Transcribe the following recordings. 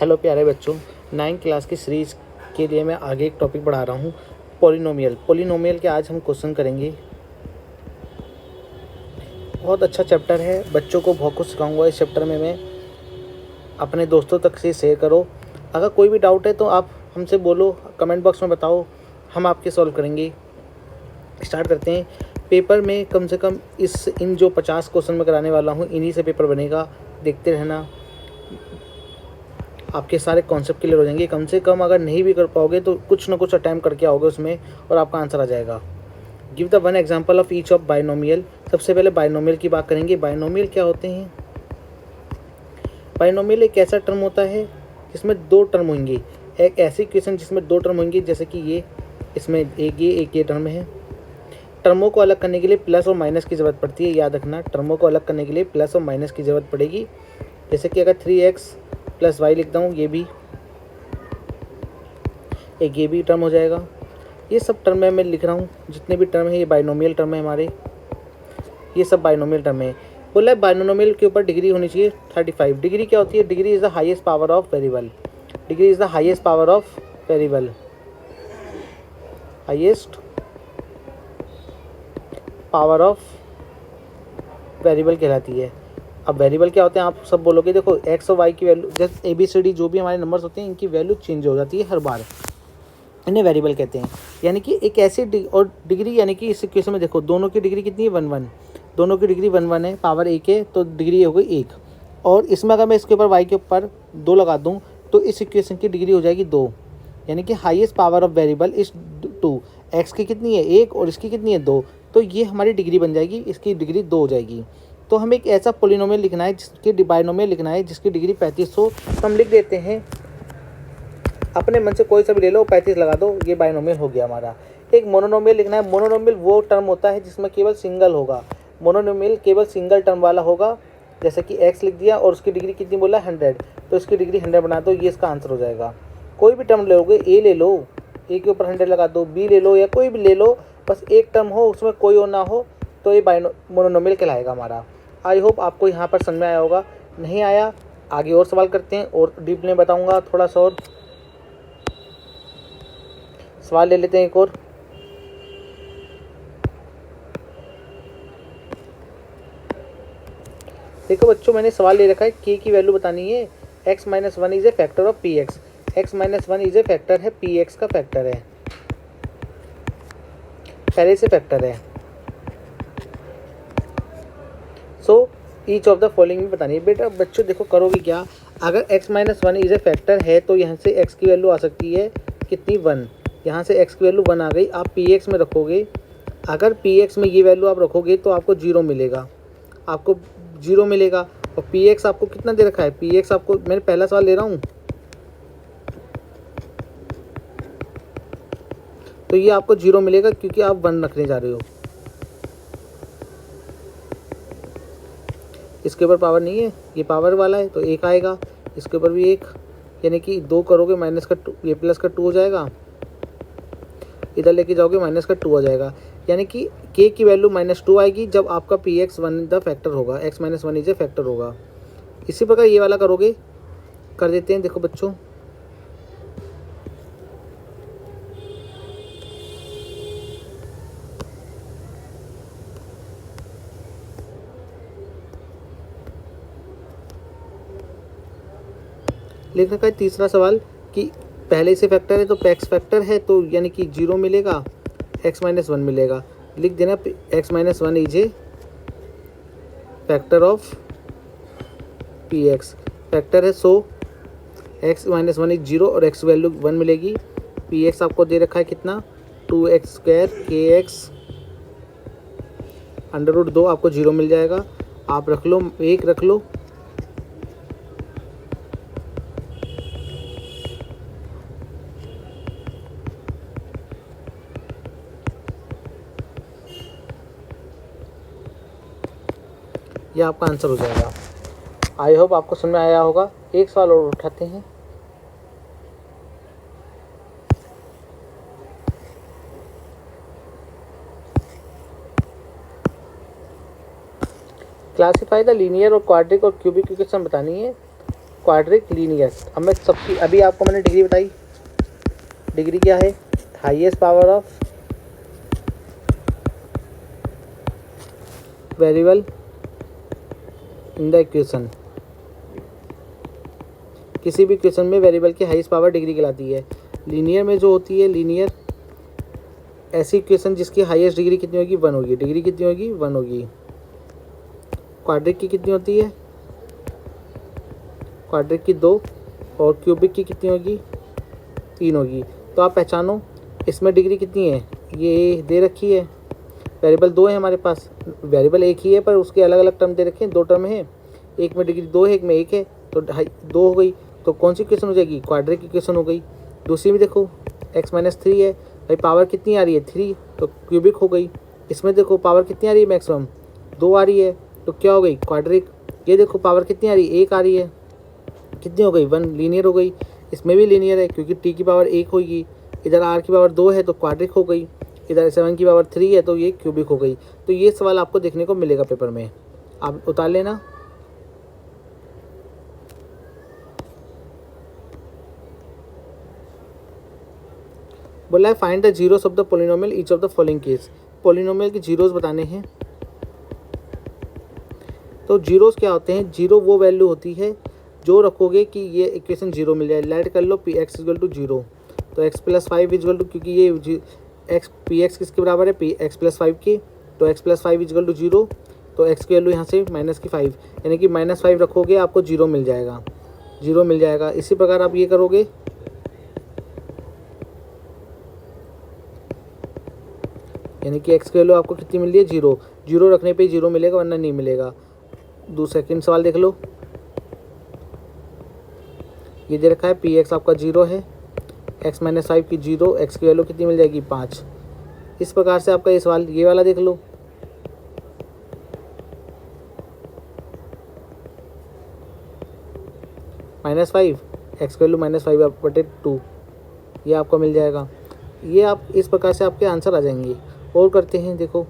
Hello प्यारे बच्चों, 9th class की सीरीज के लिए मैं आगे एक टॉपिक पढ़ा रहा हूँ, पॉलिनोमियल के आज हम क्वेश्चन करेंगे। बहुत अच्छा चैप्टर है, बच्चों को बहुत कुछ सिखाऊंगा इस चैप्टर में मैं। अपने दोस्तों तक से शेयर करो। अगर कोई भी डाउट है तो आप हमसे बोलो, कमेंट बॉक्स में बताओ, हम आपके सॉल्व करेंगे। स्टार्ट करते हैं। पेपर में कम से कम इन जो 50 क्वेश्चन मैं कराने वाला हूँ, इन्हीं से पेपर बनेगा। देखते रहना, आपके सारे कॉन्सेप्ट क्लियर हो जाएंगे। कम से कम अगर नहीं भी कर पाओगे तो कुछ ना कुछ अटैम्प्ट करके आओगे उसमें और आपका आंसर आ जाएगा। Give the one example of each of binomial. सबसे पहले बाइनोमियल की बात करेंगे। बाइनोमियल क्या होते हैं? बाइनोमियल एक ऐसा टर्म होता है जिसमें दो टर्म होंगे। एक ऐसी इक्वेशन जिसमें दो टर्म होंगे, जैसे कि ये, इसमें एक ये टर्म है। टर्मों को अलग करने के लिए प्लस और माइनस की ज़रूरत पड़ती है, याद रखना। टर्मों को अलग करने के लिए प्लस और माइनस की ज़रूरत पड़ेगी। जैसे कि अगर 3x + y लिखता हूँ, ये भी टर्म हो जाएगा। ये सब टर्म मैं लिख रहा हूँ, जितने भी टर्म है ये बाइनोमियल टर्म है हमारे, ये सब बाइनोमियल टर्म है। बोला है बाइनोमियल के ऊपर डिग्री होनी चाहिए 35। डिग्री क्या होती है? Degree is the highest power of variable. Degree is the highest power of variable, highest power of variable कहलाती है। अब वेरिएबल क्या होते हैं आप सब बोलोगे। देखो, एक्स और वाई की वैल्यू, जैसे ABCD जो भी हमारे नंबर्स होते हैं, इनकी वैल्यू चेंज हो जाती है हर बार, इन्हें वेरिएबल कहते हैं। यानी कि एक ऐसी और डिग्री, यानी कि इस इक्वेशन में देखो, दोनों की डिग्री कितनी है? 1 1। दोनों की डिग्री 1 1 है, पावर 1 है, तो डिग्री हो गई 1। और इसमें अगर मैं इसके ऊपर वाई के ऊपर 2 लगा दूँ तो इस इक्वेशन की डिग्री हो जाएगी 2। यानी कि हाईएस्ट पावर ऑफ वेरिएबल इस 2। एक्स की कितनी है? 1, और इसकी कितनी है? 2। तो ये हमारी डिग्री बन जाएगी, इसकी डिग्री 2 हो जाएगी। तो हमें एक ऐसा पॉलिनोमियल लिखना है, जिसकी बाइनोमियल लिखना है, जिसकी डिग्री 3500। तो हम लिख देते हैं, अपने मन से कोई सा भी ले लो, 35 लगा दो, ये बाइनोमियल हो गया हमारा। एक मोनोनोमियल लिखना है। मोनोनोमियल वो टर्म होता है जिसमें केवल सिंगल होगा। मोनोनोमियल केवल सिंगल टर्म वाला होगा। जैसे कि x लिख दिया और उसकी डिग्री कितनी बोला? 100, तो इसकी डिग्री 100 बना दो, ये इसका आंसर हो जाएगा। कोई भी टर्म लोगे, a ले लो, a के ऊपर 100 लगा दो, b ले लो, या कोई भी ले लो, बस एक टर्म हो, उसमें कोई और ना हो, तो ये मोनोनोमियल कहलाएगा हमारा। आई होप आपको यहाँ पर समझ में आया होगा। नहीं आया, आगे और सवाल करते हैं और डीप में बताऊँगा थोड़ा सा और सवाल ले लेते हैं एक और। देखो बच्चों, मैंने सवाल ले रखा है, k की वैल्यू बतानी है। x - 1 is a factor of px। x - 1 is a factor है, px का फैक्टर है, पहले से फैक्टर है। So each of the following में बतानी है। बेटा बच्चों देखो, करोगे क्या? अगर x - 1 इज ए फैक्टर है तो यहाँ से x की वैल्यू आ सकती है कितनी? 1। यहाँ से x की वैल्यू 1 आ गई। आप px में रखोगे, अगर px में ये वैल्यू आप रखोगे तो आपको 0 मिलेगा, आपको 0 मिलेगा। और px आपको कितना दे रखा है? px आपको, मैंने पहला सवाल ले रहा हूँ, तो ये आपको 0 मिलेगा क्योंकि आप 1 रखने जा रहे हो। इसके ऊपर पावर नहीं है, ये पावर वाला है तो 1 आएगा, इसके ऊपर भी 1, यानी कि 2 करोगे माइनस का 2, ये प्लस का 2 हो जाएगा, इधर लेके जाओगे माइनस का 2 हो जाएगा। यानी कि k की वैल्यू -2 आएगी जब आपका px 1 द फैक्टर होगा, x - 1 इज ए फैक्टर होगा। इसी प्रकार ये वाला करोगे, कर देते हैं। देखो बच्चों, लिख रखा है तीसरा सवाल कि पहले से फैक्टर है तो x फैक्टर है, तो यानी कि 0 मिलेगा, x - 1 मिलेगा। लिख देना x - 1 is a factor of px, factor है। सो x - 1 इज 0 और x वैल्यू 1 मिलेगी। px आपको दे रखा है कितना? 2x² kx √2, आपको 0 मिल जाएगा। आप रख लो, 1 रख लो, यह आपका आंसर हो जाएगा। आई होप आपको समझ में आया होगा। एक सवाल और उठाते हैं। क्लासीफाई द लीनियर और क्वाड्रिक और क्यूबिक इक्वेशन बतानी है। Quadric linear. अब मैं सबकी अभी आपको मैंने डिग्री बताई, डिग्री क्या है, highest power of variable in the equation. किसी भी इक्वेशन में वेरिएबल की हाईएस्ट पावर डिग्री कहलाती है। लीनियर में जो होती है, लीनियर ऐसी इक्वेशन जिसकी हाईएस्ट डिग्री कितनी होगी, 1 होगी। डिग्री कितनी होगी, 1 होगी। क्वाड्रिक की कितनी होती है, क्वाड्रिक की 2, और क्यूबिक की कितनी होगी, 3 होगी। तो आप पहचानो इसमें डिग्री कितनी है, ये दे रखी है। वेरिएबल 2 है हमारे पास, वेरिएबल एक ही है पर उसके अलग अलग टर्म दे रखे हैं, 2 टर्म है, एक में डिग्री 2 है, एक में 1 है, तो 2 हो गई। तो कौन सी इक्वेशन हो जाएगी, क्वाड्रिक इक्वेशन हो गई। दूसरी में देखो x-3 है, भाई पावर कितनी आ रही है, 3, तो क्यूबिक हो गई। इसमें देखो पावर कितनी आ रही है, मैक्सिमम 2 आ रही है, तो क्या हो गई, क्वाड्रिक। ये देखो पावर कितनी आ रही है, 1 आ रही है, कितनी हो गई, 1, लीनियर हो गई। इसमें भी लीनियर है क्योंकि t की पावर 1 होगी, इधर r की पावर 2 है तो क्वाड्रिक हो गई, इधर 7 की पावर 3 है तो ये क्यूबिक हो गई। तो ये सवाल आपको देखने को मिलेगा पेपर में, आप उतार लेना। बोला है find the zeros of the polynomial each of the following case. Polynomial के जीरोस बताने हैं। तो जीरोस क्या होते हैं, जीरो वो वैल्यू होती है जो रखोगे कि ये इक्वेशन जीरो मिल जाए। लेट कर लो P X equal to zero, तो एक्स प्लस 5 इक्वल टू, क्योंकि ये एक्स पी एक्स किसके बराबर है, पी एक्स प्लस 5 की, तो x plus 5 equal to zero, तो एक्स की वैल्यू यहाँ से माइनस की 5, यानी कि -5 रखोगे आपको जीरो मिल जाएगा, जीरो मिल जाएगा। इसी प्रकार आप ये करोगे, यानी कि एक्स की वैल्यू आपको कितनी मिल रही है, जीरो, जीरो रखने पे ही जीरो मिलेगा वरना नहीं मिलेगा। सेकंड सवाल देख लो, ये दे रखा है पी एक्स आपका जीरो है, एक्स माइनस 5 की जीरो, एक्स की वैल्यू कितनी मिल जाएगी, 5। इस प्रकार से आपका ये सवाल, ये वाला देख लो, -5, एक्स की वैल्यू -5/2, ये आपको मिल जाएगा। ये आप इस प्रकार से आपके आंसर आ जाएंगे। और करते हैं, देखो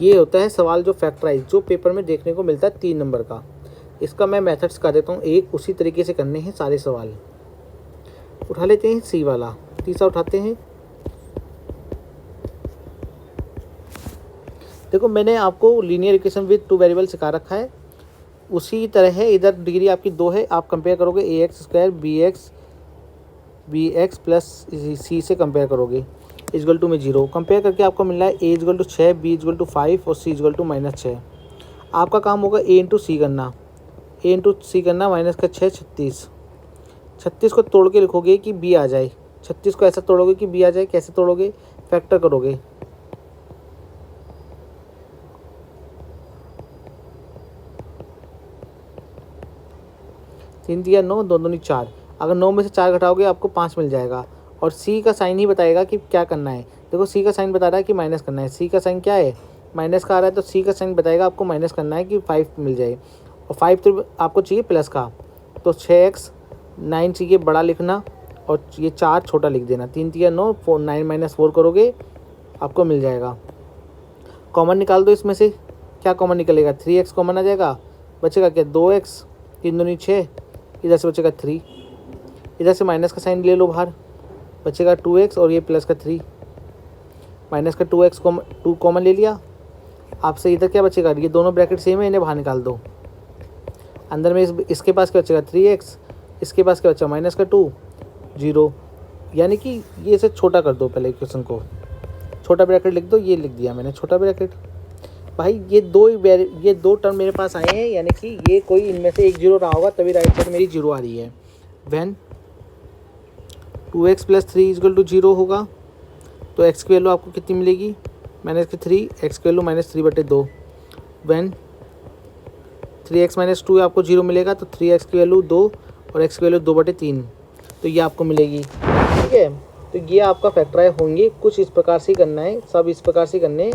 ये होता है सवाल जो फैक्टराइज, जो पेपर में देखने को मिलता है 3 नंबर का। इसका मैं मेथड्स कर देता हूँ, एक उसी तरीके से करने हैं सारे सवाल। उठा लेते हैं सी वाला, तीसरा उठाते हैं। देखो मैंने आपको लीनियर इक्वेशन विद 2 वेरिएबल सिखा रखा है, उसी तरह है। इधर डिग्री आपकी 2 है, आप कंपेयर करोगे ax² bx प्लस सी से कंपेयर करोगे, इजगल टू में 0 कंपेयर करके आपको मिल रहा है a equal to 6, b equal to 5 और c इजगल टू -6। आपका काम होगा a इंटू सी करना, माइनस का 6, 36 को तोड़ के लिखोगे कि b आ जाए, 36 को ऐसा तोड़ोगे कि b आ जाए। कैसे तोड़ोगे, फैक्टर करोगे, तीन दिया 9, 2 दूनी 4, अगर 9 में से 4 घटाओगे आपको 5 मिल जाएगा। और सी का साइन ही बताएगा कि क्या करना है। देखो सी का साइन बता रहा है कि माइनस करना है, सी का साइन क्या है, माइनस का आ रहा है, तो सी का साइन बताएगा आपको माइनस करना है कि 5 मिल जाए। और 5 तो आपको चाहिए प्लस का, तो 6x 9 चाहिए बड़ा लिखना, और ये 4 छोटा लिख देना। 3 दिया 9, 4 9 - 4 करोगे आपको मिल जाएगा। कॉमन निकाल दो, इसमें से क्या कॉमन निकलेगा, 3x कॉमन आ जाएगा, बचेगा क्या 2x, 3 दूनी 6, इधर से बचेगा 3, इधर से माइनस का साइन ले लो बाहर, बचेगा 2x और ये प्लस का 3, माइनस का 2x 2 कॉमन ले लिया। आपसे इधर क्या बचेगा, ये दोनों ब्रैकेट सेम है, इन्हें बाहर निकाल दो। अंदर में इसके पास क्या बचेगा 3x, इसके पास क्या बचा माइनस का 2, 0, यानी कि ये इसे छोटा कर दो। पहले इक्वेशन को छोटा ब्रैकेट लिख दो, ये लिख दिया मैंने छोटा ब्रैकेट। भाई ये दो टर्म मेरे पास आए हैं, यानी कि ये कोई इनमें से एक 0 रहा होगा, तभी राइट साइड मेरी 0 आ रही है। व्हेन 2x + 3 = 0 होगा, तो x की वैल्यू आपको कितनी मिलेगी, -3, x की वैल्यू -3/2। व्हेन 3x - 2 आपको 0 मिलेगा, तो 3x की वैल्यू 2 और x की वैल्यू 2/3, तो ये आपको मिलेगी। ठीक है, तो ये आपका फैक्टराइज होंगे, कुछ इस प्रकार से करना है, सब इस प्रकार से करने हैं।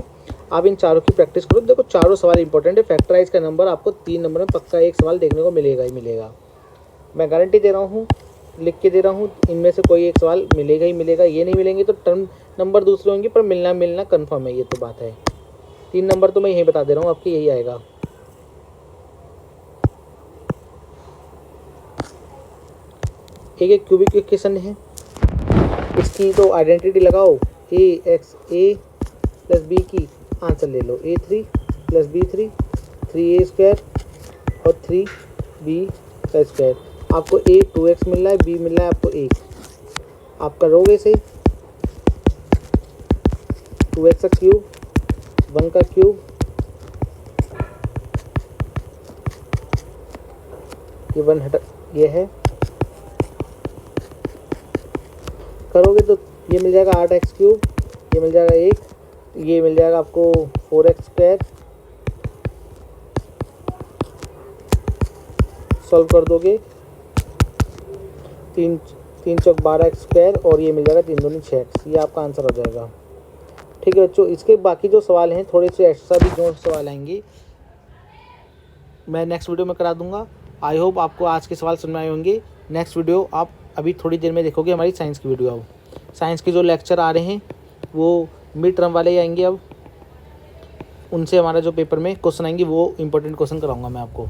आप इन चारों की प्रैक्टिस करो। देखो चारों सवाल इंपॉर्टेंट है, फैक्टराइज का नंबर आपको 3 नंबर में पक्का एक सवाल देखने को मिलेगा ही मिलेगा, मैं गारंटी दे रहा हूँ, लिख के दे रहा हूँ। इनमें से कोई एक सवाल मिलेगा ही मिलेगा, ये नहीं मिलेंगे तो टर्म नंबर दूसरे होंगे, पर मिलना कंफर्म है, ये तो बात है। 3 नंबर तो मैं यही बता दे रहा हूँ आपकी, यही आएगा। एक क्यूबिक इक्वेशन है, इसकी तो आइडेंटिटी लगाओ, ए एक्स ए प्लस बी की आंसर ले लो, A3 प्लस B3, 3A² और 3B का स्क्वायर। आपको A 2x मिल रहा है, B मिल रहा है आपको 1। आप करोगे से 2x का क्यूब, 1 का क्यूब, ये 1 हटा, ये है, करोगे तो ये मिल जाएगा 8x³, ये मिल जाएगा 1, ये मिल जाएगा आपको 4x²। सॉल्व कर दोगे 3 चौक 12x² और ये मिल जाएगा 3 दूनी 6x। ये आपका आंसर हो जाएगा। ठीक है बच्चों, इसके बाकी जो सवाल हैं थोड़े से एक्स्ट्रा भी जो सवाल आएंगे मैं नेक्स्ट वीडियो में करा दूंगा। आई होप आपको आज के सवाल समझ में आए होंगे। नेक्स्ट वीडियो आप अभी थोड़ी देर में देखोगे हमारी साइंस की वीडियो। अब साइंस के जो लेक्चर आ रहे हैं वो मिड टर्म वाले ही आएंगे। अब उनसे हमारा जो पेपर में क्वेश्चन आएंगे वो इंपॉर्टेंट क्वेश्चन कराऊंगा मैं आपको।